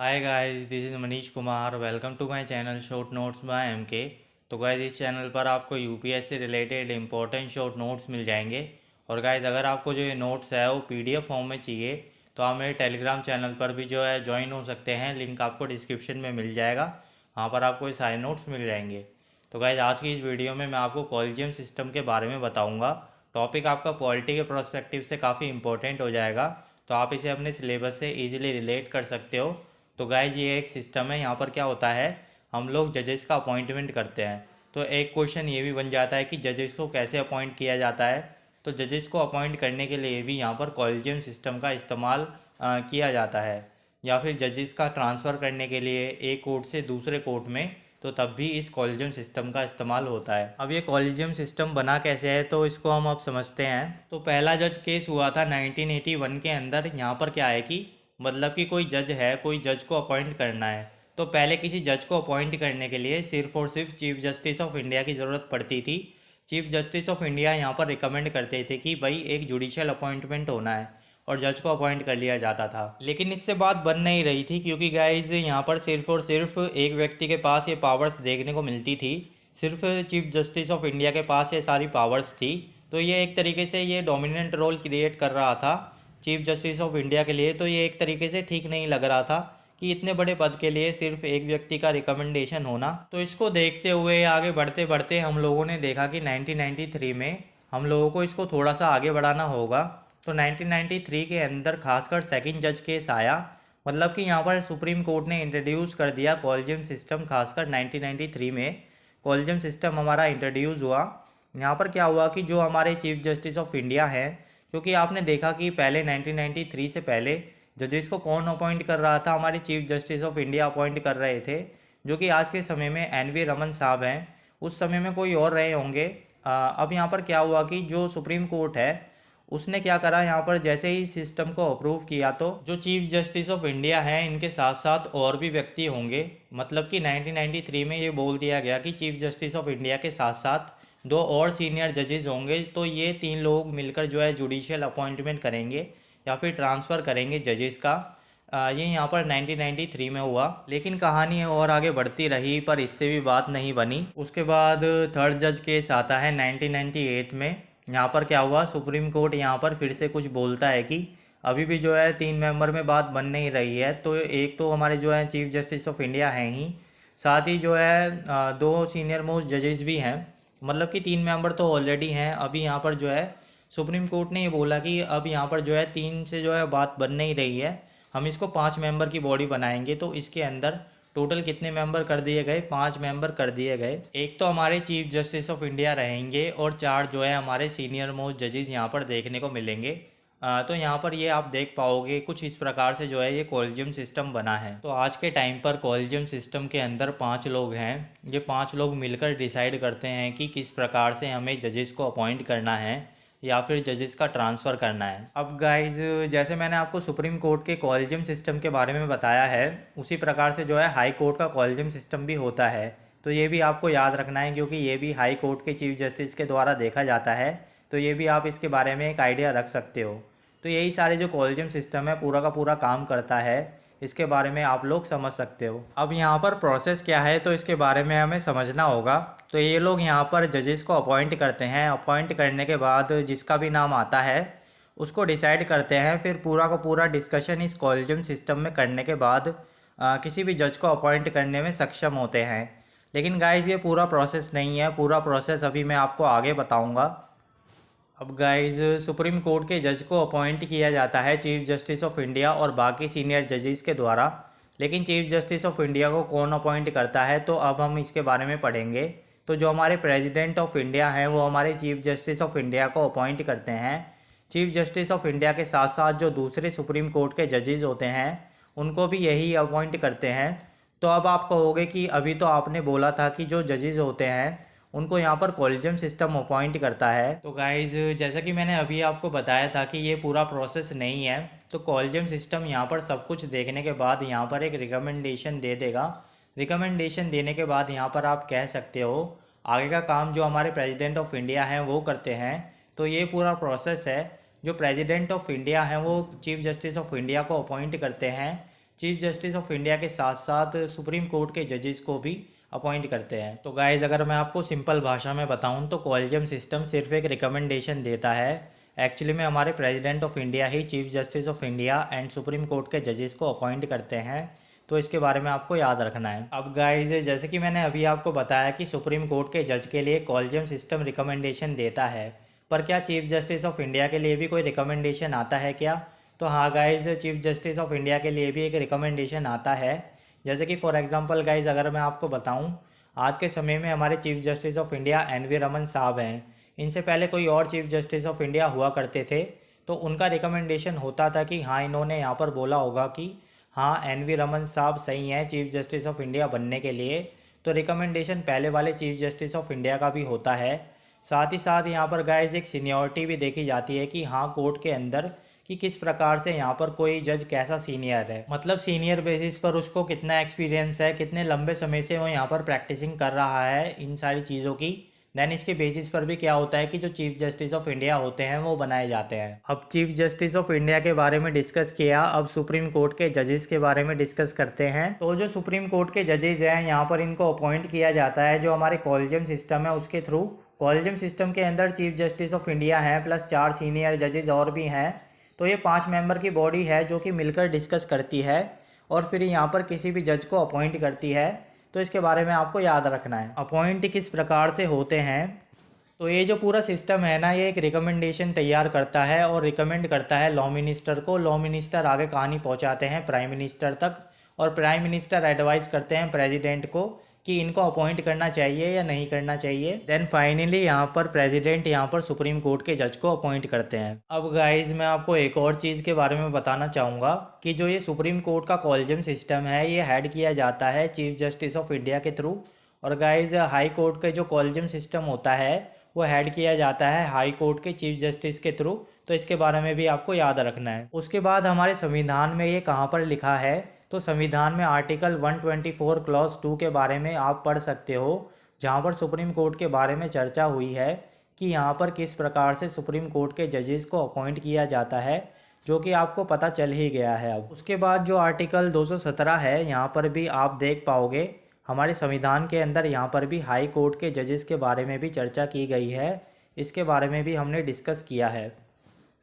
Hi guys, this is Manish Kumar. Welcome to my channel short notes by MK. तो guys, इस channel पर आपको UPSC से रिलेटेड इंपॉर्टेंट शॉर्ट नोट्स मिल जाएंगे। और गाइस, अगर आपको जो ये नोट्स है वो पीडीएफ फॉर्म में चाहिए तो आप मेरे टेलीग्राम चैनल पर भी जो है ज्वाइन हो सकते हैं। लिंक आपको डिस्क्रिप्शन में मिल जाएगा, वहाँ पर आपको ये सारे नोट्स मिल जाएंगे। तो गाइस, आज की इस वीडियो में मैं आपको कॉलेजियम सिस्टम के बारे में बताऊँगा। टॉपिक आपका पॉलिटी के प्रोस्पेक्टिव से काफ़ी इंपॉर्टेंट हो जाएगा, तो आप इसे अपने सिलेबस से ईजिली रिलेट कर सकते हो। तो गाइज, ये एक सिस्टम है। यहाँ पर क्या होता है, हम लोग जजेस का अपॉइंटमेंट करते हैं। तो एक क्वेश्चन ये भी बन जाता है कि जजेस को कैसे अपॉइंट किया जाता है। तो जजेस को अपॉइंट करने के लिए भी यहाँ पर कॉलेजियम सिस्टम का इस्तेमाल किया जाता है। या फिर जजेस का ट्रांसफ़र करने के लिए एक कोर्ट से दूसरे कोर्ट में, तो तब भी इस कॉलेजियम सिस्टम का इस्तेमाल होता है। अब ये कॉलेजियम सिस्टम बना कैसे है, तो इसको हम अब समझते हैं। तो पहला जज केस हुआ था 1981 के अंदर। यहाँ पर क्या है कि मतलब कि कोई जज है, कोई जज को अपॉइंट करना है। तो पहले किसी जज को अपॉइंट करने के लिए सिर्फ और सिर्फ चीफ जस्टिस ऑफ इंडिया की ज़रूरत पड़ती थी। चीफ जस्टिस ऑफ इंडिया यहाँ पर रिकमेंड करते थे कि भाई एक जुडिशियल अपॉइंटमेंट होना है, और जज को अपॉइंट कर लिया जाता था। लेकिन इससे बात बन नहीं रही थी, क्योंकि गाइज यहाँ पर सिर्फ और सिर्फ एक व्यक्ति के पास ये पावर्स देखने को मिलती थी। सिर्फ चीफ जस्टिस ऑफ इंडिया के पास ये सारी पावर्स थी। तो ये एक तरीके से ये डोमिनेंट रोल क्रिएट कर रहा था चीफ जस्टिस ऑफ इंडिया के लिए। तो ये एक तरीके से ठीक नहीं लग रहा था कि इतने बड़े पद के लिए सिर्फ एक व्यक्ति का रिकमेंडेशन होना। तो इसको देखते हुए आगे बढ़ते बढ़ते हम लोगों ने देखा कि 1993 में हम लोगों को इसको थोड़ा सा आगे बढ़ाना होगा। तो 1993 के अंदर खासकर सेकंड जज केस आया। मतलब कि यहाँ पर सुप्रीम कोर्ट ने इंट्रोड्यूस कर दिया कॉलेजियम सिस्टम। खासकर 1993 में कॉलेजियम सिस्टम हमारा इंट्रोड्यूस हुआ। यहाँ पर क्या हुआ कि जो हमारे चीफ जस्टिस ऑफ इंडिया हैं, क्योंकि आपने देखा कि पहले 1993 से पहले जजेस को कौन अपॉइंट कर रहा था, हमारे chief justice of India appoint कर रहे थे, जो कि आज के समय में एन.वी. रमन साहब हैं। उस समय में कोई और रहे होंगे। अब यहाँ पर क्या हुआ कि जो सुप्रीम कोर्ट है उसने क्या करा, यहाँ पर जैसे ही सिस्टम को अप्रूव किया तो जो चीफ जस्टिस ऑफ इंडिया है इनके साथ साथ और भी व्यक्ति होंगे। मतलब कि 1993 में ये बोल दिया गया कि चीफ जस्टिस ऑफ इंडिया के साथ साथ दो और सीनियर जजेस होंगे। तो ये तीन लोग मिलकर जो है जुडिशियल अपॉइंटमेंट करेंगे या फिर ट्रांसफ़र करेंगे जजेस का। ये यहाँ पर 1993 में हुआ। लेकिन कहानी और आगे बढ़ती रही, पर इससे भी बात नहीं बनी। उसके बाद थर्ड जज केस आता है 1998 में। यहाँ पर क्या हुआ, सुप्रीम कोर्ट यहाँ पर फिर से कुछ बोलता है कि अभी भी जो है तीन मेंबर में बात बन नहीं रही है। तो एक तो हमारे जो है चीफ जस्टिस ऑफ इंडिया हैं ही, साथ ही जो है दो सीनियर मोस्ट जजेस भी हैं। मतलब कि तीन मेंबर तो ऑलरेडी हैं। अभी यहाँ पर जो है सुप्रीम कोर्ट ने ये बोला कि अब यहाँ पर जो है तीन से जो है बात बन नहीं रही है, हम इसको 5 मेंबर की बॉडी बनाएंगे। तो इसके अंदर टोटल कितने मेंबर कर दिए गए, 5 मेंबर कर दिए गए। एक तो हमारे चीफ जस्टिस ऑफ इंडिया रहेंगे और 4 जो है हमारे सीनियर मोस्ट जजेस यहाँ पर देखने को मिलेंगे। तो यहाँ पर ये आप देख पाओगे कुछ इस प्रकार से जो है ये कॉलेजियम सिस्टम बना है। तो आज के टाइम पर कॉलेजियम सिस्टम के अंदर 5 लोग हैं। ये 5 लोग मिलकर डिसाइड करते हैं कि किस प्रकार से हमें जजेस को अपॉइंट करना है या फिर जजेस का ट्रांसफ़र करना है। अब गाइज, जैसे मैंने आपको सुप्रीम कोर्ट के कॉलेजियम सिस्टम के बारे में बताया है, उसी प्रकार से जो है हाई कोर्ट का कॉलेजियम सिस्टम भी होता है। तो ये भी आपको याद रखना है, क्योंकि ये भी हाई कोर्ट के चीफ जस्टिस के द्वारा देखा जाता है। तो ये भी आप इसके बारे में एक आइडिया रख सकते हो। तो यही सारे जो कॉलेजियम सिस्टम है पूरा का पूरा काम करता है, इसके बारे में आप लोग समझ सकते हो। अब यहाँ पर प्रोसेस क्या है, तो इसके बारे में हमें समझना होगा। तो ये लोग यहाँ पर जजेस को अपॉइंट करते हैं। अपॉइंट करने के बाद जिसका भी नाम आता है उसको डिसाइड करते हैं। फिर पूरा का पूरा डिस्कशन इस कॉलेजियम सिस्टम में करने के बाद किसी भी जज को अपॉइंट करने में सक्षम होते हैं। लेकिन गाइज, ये पूरा प्रोसेस नहीं है। पूरा प्रोसेस अभी मैं आपको आगे बताऊँगा। अब गाइज, सुप्रीम कोर्ट के जज को अपॉइंट किया जाता है चीफ जस्टिस ऑफ इंडिया और बाकी सीनियर जजेस के द्वारा। लेकिन चीफ जस्टिस ऑफ इंडिया को कौन अपॉइंट करता है, तो अब हम इसके बारे में पढ़ेंगे। तो जो हमारे प्रेसिडेंट ऑफ इंडिया हैं वो हमारे चीफ जस्टिस ऑफ इंडिया को अपॉइंट करते हैं। चीफ जस्टिस ऑफ इंडिया के साथ साथ जो दूसरे सुप्रीम कोर्ट के जजेस होते हैं उनको भी यही अपॉइंट करते हैं। तो अब आप कहोगे कि अभी तो आपने बोला था कि जो जजेस होते हैं उनको यहाँ पर कॉलेजियम सिस्टम अपॉइंट करता है। तो गाइज, जैसा कि मैंने अभी आपको बताया था कि ये पूरा प्रोसेस नहीं है। तो कॉलेजियम सिस्टम यहाँ पर सब कुछ देखने के बाद यहाँ पर एक रिकमेंडेशन दे देगा। रिकमेंडेशन देने के बाद यहाँ पर आप कह सकते हो आगे का काम जो हमारे प्रेसिडेंट ऑफ इंडिया हैं वो करते हैं। तो ये पूरा प्रोसेस है। जो प्रेसिडेंट ऑफ इंडिया हैं वो चीफ जस्टिस ऑफ इंडिया को अपॉइंट करते हैं। चीफ जस्टिस ऑफ इंडिया के साथ साथ सुप्रीम कोर्ट के जजेस को भी अपॉइंट करते हैं। तो गाइज अगर मैं आपको सिंपल भाषा में बताऊं तो कॉलेजियम सिस्टम सिर्फ एक रिकमेंडेशन देता है। एक्चुअली में हमारे president of India he chief justice of India and supreme court के जजेस को अपॉइंट करते हैं। तो इसके बारे में आपको याद रखना है। अब गाइज जैसे कि मैंने अभी आपको बताया कि सुप्रीम कोर्ट के जज के लिए कॉलेजियम सिस्टम रिकमेंडेशन देता है, पर क्या चीफ जस्टिस ऑफ इंडिया के लिए भी कोई रिकमेंडेशन आता है क्या? तो हाँ guys, chief justice of India के लिए भी एक रिकमेंडेशन आता है। जैसे कि फॉर एग्जांपल गाइज अगर मैं आपको बताऊं, आज के समय में हमारे chief justice of India NV. Raman साहब हैं। इनसे पहले कोई और चीफ जस्टिस ऑफ इंडिया हुआ करते थे, तो उनका रिकमेंडेशन होता था कि हाँ इन्होंने यहाँ पर बोला होगा कि हाँ एन.वी. रमन साहब सही हैं चीफ जस्टिस ऑफ इंडिया बनने के लिए। तो रिकमेंडेशन पहले वाले चीफ जस्टिस ऑफ इंडिया का भी होता है। साथ ही साथ यहाँ पर गाइज एक सीनियरिटी भी देखी जाती है कि हाँ कोर्ट के अंदर कि किस प्रकार से यहाँ पर कोई जज कैसा सीनियर है, मतलब सीनियर बेसिस पर उसको कितना एक्सपीरियंस है, कितने लंबे समय से वो यहाँ पर प्रैक्टिसिंग कर रहा है इन सारी चीज़ों की। देन इसके बेसिस पर भी क्या होता है कि जो चीफ जस्टिस ऑफ इंडिया होते हैं वो बनाए जाते हैं। अब चीफ जस्टिस ऑफ इंडिया के बारे में डिस्कस किया, अब सुप्रीम कोर्ट के जजेस के बारे में डिस्कस करते हैं। तो जो सुप्रीम कोर्ट के जजेस हैं यहाँ पर इनको अपॉइंट किया जाता है जो हमारे कॉलेजियम सिस्टम है उसके थ्रू। कॉलेजियम सिस्टम के अंदर चीफ जस्टिस ऑफ इंडिया हैं प्लस 4 सीनियर जजेस और भी हैं। तो ये 5 मेंबर की बॉडी है जो कि मिलकर डिस्कस करती है और फिर यहाँ पर किसी भी जज को अपॉइंट करती है। तो इसके बारे में आपको याद रखना है अपॉइंट किस प्रकार से होते हैं। तो ये जो पूरा सिस्टम है ना, ये एक रिकमेंडेशन तैयार करता है और रिकमेंड करता है लॉ मिनिस्टर को। लॉ मिनिस्टर आगे कहानी पहुंचाते हैं प्राइम मिनिस्टर तक और प्राइम मिनिस्टर एडवाइस करते हैं प्रेसिडेंट को कि इनको अपॉइंट करना चाहिए या नहीं करना चाहिए। देन फाइनली यहाँ पर प्रेसिडेंट यहाँ पर सुप्रीम कोर्ट के जज को अपॉइंट करते हैं। अब गाइज मैं आपको एक और चीज़ के बारे में बताना चाहूँगा कि जो ये सुप्रीम कोर्ट का कॉलेजियम सिस्टम है ये हेड किया जाता है चीफ जस्टिस ऑफ इंडिया के थ्रू। और गाइज हाई कोर्ट के जो कॉलेजियम सिस्टम होता है वो हेड किया जाता है हाई कोर्ट के चीफ जस्टिस के थ्रू। तो इसके बारे में भी आपको याद रखना है। उसके बाद हमारे संविधान में ये कहाँ पर लिखा है, तो संविधान में आर्टिकल 124 क्लॉज 2 के बारे में आप पढ़ सकते हो, जहाँ पर सुप्रीम कोर्ट के बारे में चर्चा हुई है कि यहाँ पर किस प्रकार से सुप्रीम कोर्ट के जजेस को अपॉइंट किया जाता है, जो कि आपको पता चल ही गया है। अब उसके बाद जो आर्टिकल 217 है यहाँ पर भी आप देख पाओगे हमारे संविधान के अंदर यहाँ पर भी हाई कोर्ट के जजेस के बारे में भी चर्चा की गई है। इसके बारे में भी हमने डिस्कस किया है।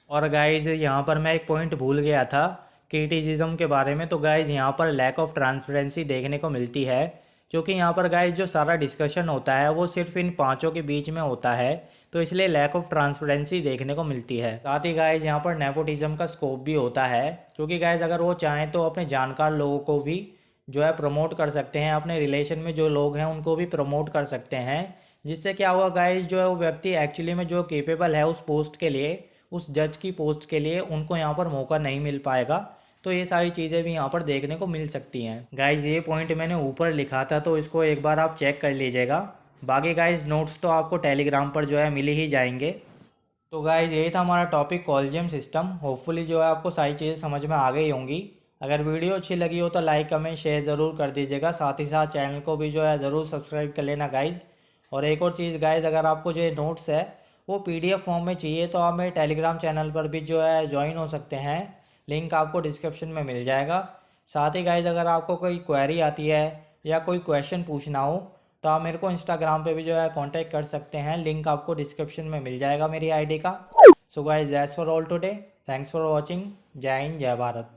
और गाइज यहाँ पर मैं एक पॉइंट भूल गया था क्रिटिसिज्म के बारे में। तो गाइज यहाँ पर लैक ऑफ ट्रांसपेरेंसी देखने को मिलती है, क्योंकि यहाँ पर गाइज जो सारा डिस्कशन होता है वो सिर्फ इन पांचों के बीच में होता है, तो इसलिए लैक ऑफ ट्रांसपेरेंसी देखने को मिलती है। साथ ही गाइज यहाँ पर नेपोटिज्म का स्कोप भी होता है, क्योंकि गाइज अगर वो चाहें तो अपने जानकार लोगों को भी जो है प्रमोट कर सकते हैं, अपने रिलेशन में जो लोग हैं उनको भी प्रमोट कर सकते हैं, जिससे क्या हुआ गाइज जो है वो व्यक्ति एक्चुअली में जो केपेबल है उस पोस्ट के लिए, उस जज की पोस्ट के लिए उनको यहाँ पर मौका नहीं मिल पाएगा। तो ये सारी चीज़ें भी यहाँ पर देखने को मिल सकती हैं। गाइज ये पॉइंट मैंने ऊपर लिखा था तो इसको एक बार आप चेक कर लीजिएगा। बाकी गाइज नोट्स तो आपको टेलीग्राम पर जो है मिल ही जाएंगे। तो गाइज यही था हमारा टॉपिक कॉलेजियम सिस्टम। होपफुली जो है आपको सारी चीज़ें समझ में आ गई होंगी। अगर वीडियो अच्छी लगी हो तो लाइक कमेंट शेयर ज़रूर कर दीजिएगा। साथ ही साथ चैनल को भी जो है ज़रूर सब्सक्राइब कर लेना गाइज़। और एक और चीज़ गाइज़, अगर आपको जो नोट्स है वो PDF फॉर्म में चाहिए तो आप मेरे टेलीग्राम चैनल पर भी जो है ज्वाइन हो सकते हैं। लिंक आपको डिस्क्रिप्शन में मिल जाएगा। साथ ही गाइज़ अगर आपको कोई क्वेरी आती है या कोई क्वेश्चन पूछना हो तो आप मेरे को इंस्टाग्राम पे भी जो है कांटेक्ट कर सकते हैं। लिंक आपको डिस्क्रिप्शन में मिल जाएगा मेरी ID का। So guys that's for all today. Thanks for watching. जय हिंद, जय भारत।